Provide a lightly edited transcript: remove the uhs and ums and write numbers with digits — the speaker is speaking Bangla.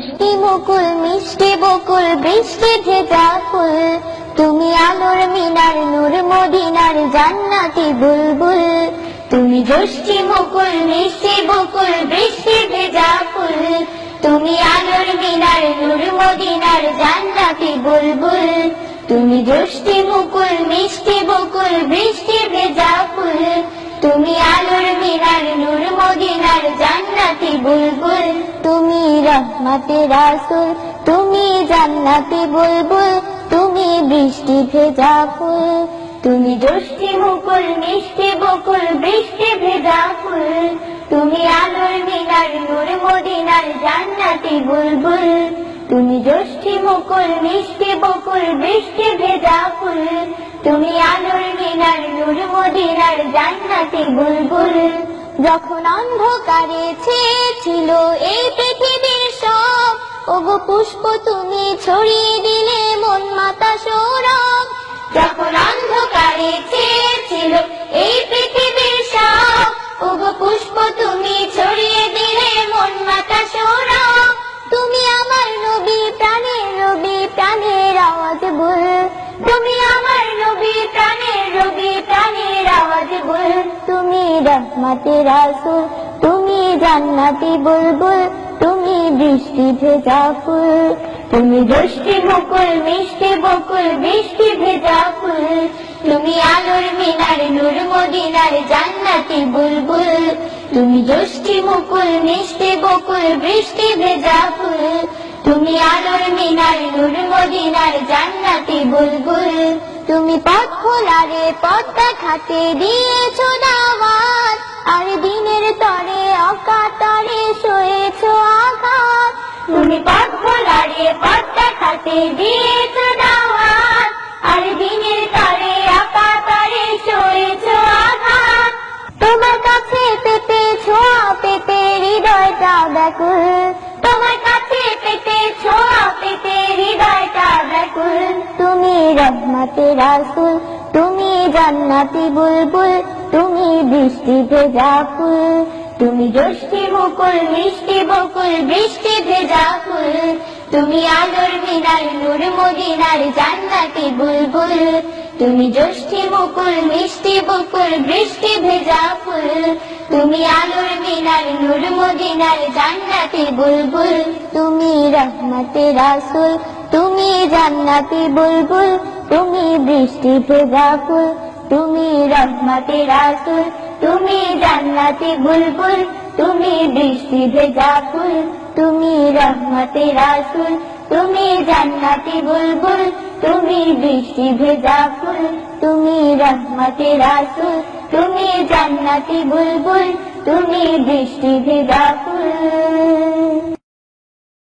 জষ্টি মুকুল মিষ্টি বকুল বৃষ্টি ভেজা ফুল, তুমি আলোর মিনার নূর মদিনার জান্নাতি বুলবুল। তুমি জষ্টি মুকুল মিষ্টি বকুল বৃষ্টি ভেজা ফুল, তুমি আলোর মিনার নূর মদিনার জান্নাতি বুলবুল। তুমি জষ্টি মুকুল মিষ্টি বকুল বৃষ্টি ভেজা ফুল, তুমি আলোর মিনার নূর মদিনার জান্নাতি বুলবুল। তুমি রহমতে রাসূল, তুমি জান্নাতি বুলবুল, তুমি বৃষ্টি ভেজা ফুল। তুমি জষ্টি মুকুল মিষ্টি বকুল বৃষ্টি ভেজা ফুল, তুমি আলোর মিনার নূর মদিনার জান্নাতি বুলবুল। তুমি জষ্টি মুকুল মিষ্টি বকুল বৃষ্টি ভেজা ফুল, তুমি আলোর মিনার নূর মদিনার জান্নাতি বুলবুল। যখন অন্ধকারে ছেয়েছিল এই পৃথিবীর সব, ওগো পুষ্প তুমি ছড়িয়ে দিলে মন মাতা সৌরভ। যখন অন্ধকারে ছেয়েছিল এই পৃথিবীর সব, ওগো পুষ্প তুমি ছড়িয়ে দিলে মন মাতা সৌরভ। তুমি আমার নবী প্রাণের রবি প্রাণের আওয়াজ বল, তুমি আমার নবী প্রাণের রবি প্রাণের আওয়াজ বল। তুমি রহমতে রাসূল, তুমি জান্নাতি বুলবুল, তুমি বৃষ্টি ভেজা ফুল। তুমি জষ্টি মুকুল মিষ্টি বকুল বৃষ্টি ভেজা ফুল, তুমি আলোর মিনার নূর মদিনার জান্নাতি বুলবুল। তুমি জষ্টি মুকুল মিষ্টি বকুল বৃষ্টি ভেজা ফুল, তুমি আলোর মিনার নূর মদিনার জান্নাতি বুলবুল। তুমি পথ খোলারে পথ দেখাতে দিয়েছো দাওয়াত, আর দিনের তরে অকাতরে সয়েছো আঘাত। তুমি পথ খোলারে পথ দেখাতে দিয়েছো দাওয়াত, আর দিনের তরে অকাতরে সয়েছো আঘাত। তোমার কাছে পেতে ছোঁয়া পেতে হৃদয়টা ব্যাকুল, তোমার কাছে পেতে ছোঁয়া পেতে হৃদয়টা ব্যাকুল। তুমি রহমতে রাসূল, তুমি জান্নাতি বুলবুল, তুমি বৃষ্টি ভেজা ফুল। তুমি জষ্টি মুকুল মিষ্টি বকুল বৃষ্টি ভেজা ফুল, তুমি আলোর মিনার নূর মদিনার জান্নাতি বুলবুল। তুমি জষ্টি মুকুল মিষ্টি বকুল বৃষ্টি ভেজা ফুল, তুমি আলোর মিনার নূর মদিনার জান্নাতি বুলবুল। তুমি রহমতে রাসূল, তুমি জান্নাতি বুলবুল, তুমি বৃষ্টি ভেজা ফুল। তুমি রহমতে রাসূল, তুমি জান্নাতি বুলবুল, তুমি বৃষ্টি ভেজা ফুল। তুমি রহমতে রাসূল, তুমি জান্নাতি বুলবুল, তুমি বৃষ্টি ভেজা ফুল। তুমি রহমতে রাসূল, তুমি জান্নাতি বুলবুল, তুমি বৃষ্টি ভেজা ফুল।